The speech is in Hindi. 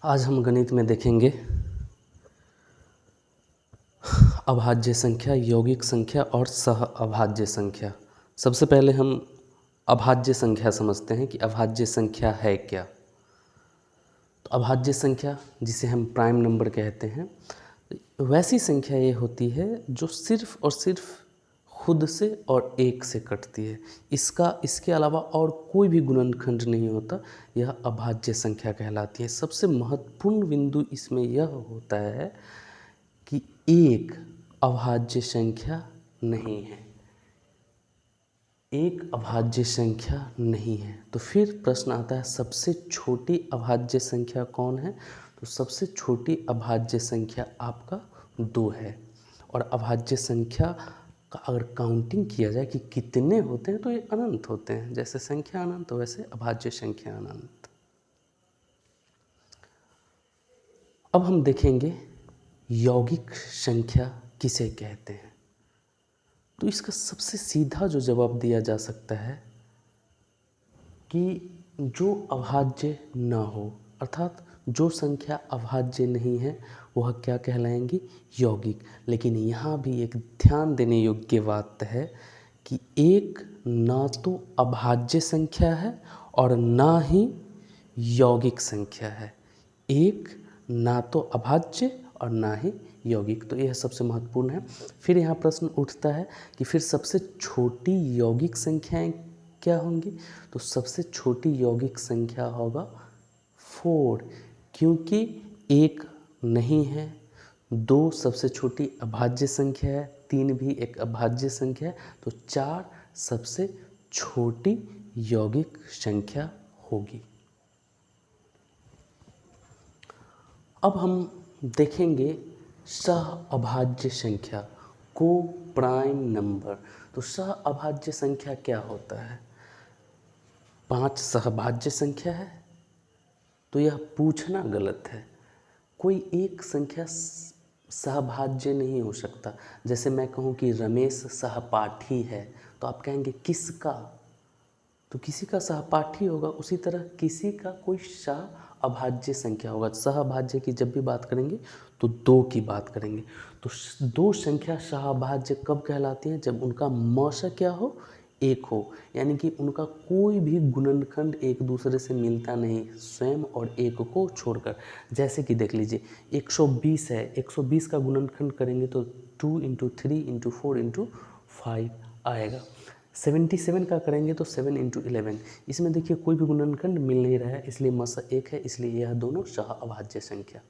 आज हम गणित में देखेंगे अभाज्य संख्या, यौगिक संख्या और सह अभाज्य संख्या। सबसे पहले हम अभाज्य संख्या समझते हैं कि अभाज्य संख्या है क्या। तो अभाज्य संख्या, जिसे हम प्राइम नंबर कहते हैं, वैसी संख्या ये होती है जो सिर्फ और सिर्फ खुद से और एक से कटती है। इसके अलावा और कोई भी गुणनखंड नहीं होता। यह अभाज्य संख्या कहलाती है। सबसे महत्वपूर्ण बिंदु इसमें यह होता है कि एक अभाज्य संख्या नहीं है, एक अभाज्य संख्या नहीं है। तो फिर प्रश्न आता है सबसे छोटी अभाज्य संख्या कौन है। तो सबसे छोटी अभाज्य संख्या आपका 2 है। और अभाज्य संख्या का अगर काउंटिंग किया जाए कि कितने होते हैं तो ये अनंत होते हैं। जैसे संख्या अनंत वैसे अभाज्य संख्या अनंत। अब हम देखेंगे यौगिक संख्या किसे कहते हैं। तो इसका सबसे सीधा जो जवाब दिया जा सकता है कि जो अभाज्य ना हो, अर्थात जो संख्या अभाज्य नहीं है वह क्या कहलाएंगी, यौगिक। लेकिन यहाँ भी एक ध्यान देने योग्य बात है कि एक ना तो अभाज्य संख्या है और ना ही यौगिक संख्या है। एक ना तो अभाज्य और ना ही यौगिक। तो यह सबसे महत्वपूर्ण है। फिर यहाँ प्रश्न उठता है कि फिर सबसे छोटी यौगिक संख्याएं क्या होंगी। तो सबसे छोटी यौगिक संख्या होगा 4, क्योंकि एक नहीं है, 2 सबसे छोटी अभाज्य संख्या है, 3 भी एक अभाज्य संख्या है, तो 4 सबसे छोटी यौगिक संख्या होगी। अब हम देखेंगे सह अभाज्य संख्या को प्राइम नंबर। तो सह अभाज्य संख्या क्या होता है। 5 सहभाज्य संख्या है तो यह पूछना गलत है। कोई एक संख्या सहभाज्य नहीं हो सकता। जैसे मैं कहूँ कि रमेश सहपाठी है तो आप कहेंगे किसका, तो किसी का सहपाठी होगा। उसी तरह किसी का कोई सह अभाज्य संख्या होगा। सहभाज्य की जब भी बात करेंगे तो 2 की बात करेंगे। तो 2 संख्या सहभाज्य कब कहलाती हैं, जब उनका मौसा क्या हो, एक हो, यानी कि उनका कोई भी गुणनखंड एक दूसरे से मिलता नहीं, स्वयं और एक को छोड़कर। जैसे कि देख लीजिए 120 है, 120 का गुणनखंड करेंगे तो 2 × 3 × 4 × 5 आएगा। 77 का करेंगे तो 7 × 11। इसमें देखिए कोई भी गुणनखंड मिल नहीं रहा है, इसलिए मौसा एक है, इसलिए यह दोनों सह अभाज्य संख्या।